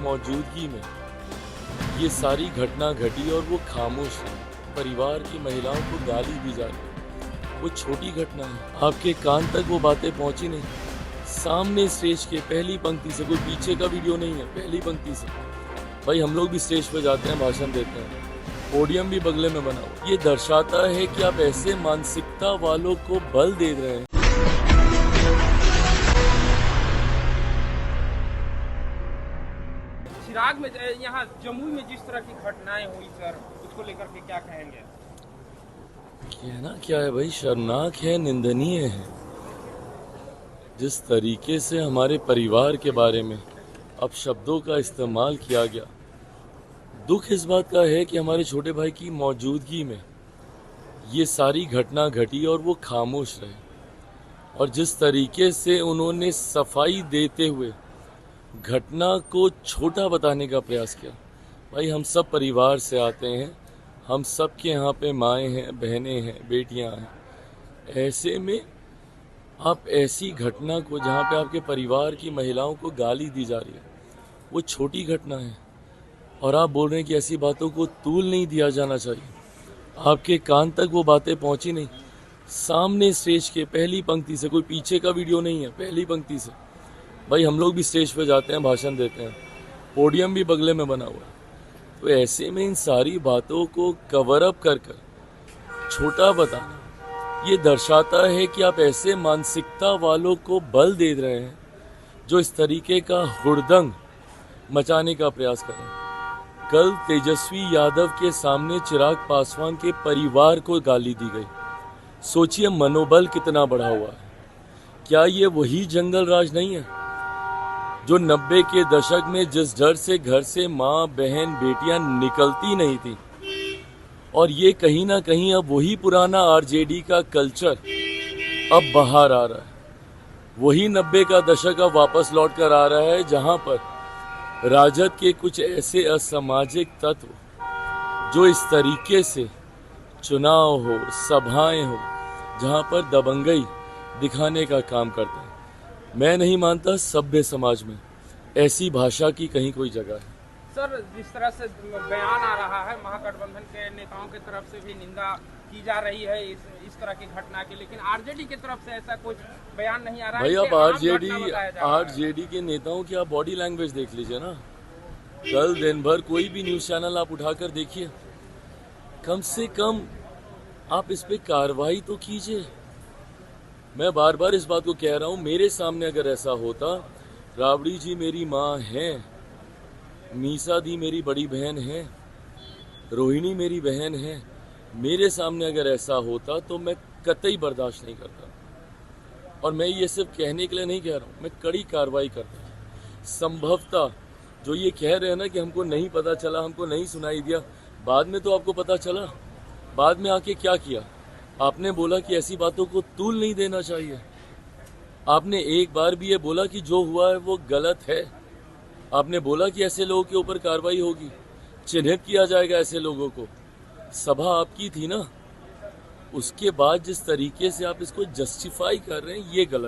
मौजूदगी में ये सारी घटना घटी और वो खामोश है। परिवार की महिलाओं को गाली दी जा रही है। वो छोटी घटना है, आपके कान तक वो बातें पहुंची नहीं। सामने स्टेज के पहली पंक्ति से, कोई पीछे का वीडियो नहीं है, पहली पंक्ति से। भाई हम लोग भी स्टेज पे जाते हैं, भाषण देते हैं, पोडियम भी बगले में बना हुआ। ये दर्शाता है कि आप ऐसे मानसिकता वालों को बल दे रहे हैं। चिराग में यहाँ जमुई में जिस तरह की घटनाएं हुई सर, उसको लेकर के क्या कहेंगे? कहना क्या है भाई, शर्मनाक है, निंदनीय है। जिस तरीके से हमारे परिवार के बारे में अब शब्दों का इस्तेमाल किया गया, दुख इस बात का है कि हमारे छोटे भाई की मौजूदगी में ये सारी घटना घटी और वो खामोश रहे। और जिस तरीके से उन्होंने सफाई देते हुए घटना को छोटा बताने का प्रयास किया। भाई हम सब परिवार से आते हैं, हम सब के यहाँ पे माएँ हैं, बहनें हैं, बेटियाँ हैं। ऐसे में आप ऐसी घटना को, जहाँ पे आपके परिवार की महिलाओं को गाली दी जा रही है, वो छोटी घटना है, और आप बोल रहे हैं कि ऐसी बातों को तूल नहीं दिया जाना चाहिए। आपके कान तक वो बातें पहुंची नहीं। सामने स्टेज के पहली पंक्ति से, कोई पीछे का वीडियो नहीं है, पहली पंक्ति से। भाई हम लोग भी स्टेज पे जाते हैं, भाषण देते हैं, पोडियम भी बगले में बना हुआ है। तो ऐसे में इन सारी बातों को कवर अप कर छोटा बताना, ये दर्शाता है कि आप ऐसे मानसिकता वालों को बल दे रहे हैं जो इस तरीके का हुड़दंग मचाने का प्रयास करें। कल तेजस्वी यादव के सामने चिराग पासवान के परिवार को गाली दी गई। सोचिए मनोबल कितना बढ़ा हुआ है। क्या ये वही जंगल राज नहीं है जो 90 के दशक में जिस डर से घर से माँ, बहन, बेटियां निकलती नहीं थी, और ये कहीं ना कहीं अब वही पुराना आरजेडी का कल्चर अब बाहर आ रहा है। वही 90 का दशक अब वापस लौट कर आ रहा है, जहां पर राजद के कुछ ऐसे असामाजिक तत्व जो इस तरीके से चुनाव हो, सभाएं हो, जहां पर दबंगई दिखाने का काम करते हैं। मैं नहीं मानता सभ्य समाज में ऐसी भाषा की कहीं कोई जगह है। सर, जिस तरह से बयान आ रहा है, महागठबंधन के नेताओं की तरफ से भी निंदा की जा रही है इस तरह की घटना की, लेकिन आरजेडी की तरफ से ऐसा कुछ बयान नहीं आ रहा है। भाई आप आरजेडी के नेताओं की आप बॉडी लैंग्वेज देख लीजिए ना। कल दिन भर कोई भी न्यूज चैनल आप उठाकर देखिए, कम से कम आप इस पे कार्रवाई तो कीजिए। मैं बार बार इस बात को कह रहा हूं, मेरे सामने अगर ऐसा होता, राबड़ी जी मेरी माँ हैं, मीसा दी मेरी बड़ी बहन है, रोहिणी मेरी बहन है, मेरे सामने अगर ऐसा होता तो मैं कतई बर्दाश्त नहीं करता। और मैं ये सिर्फ कहने के लिए नहीं कह रहा हूँ, मैं कड़ी कार्रवाई करता। संभवतः जो ये कह रहे हैं ना कि हमको नहीं पता चला, हमको नहीं सुनाई दिया, बाद में तो आपको पता चला। बाद में आके क्या किया आपने? बोला कि ऐसी बातों को तूल नहीं देना चाहिए। आपने एक बार भी ये बोला कि जो हुआ है वो गलत है। आपने बोला कि ऐसे लोगों के ऊपर कार्रवाई होगी, चिन्हित किया जाएगा ऐसे लोगों को। सभा आपकी थी ना, उसके बाद जिस तरीके से आप इसको जस्टिफाई कर रहे हैं, ये गलत।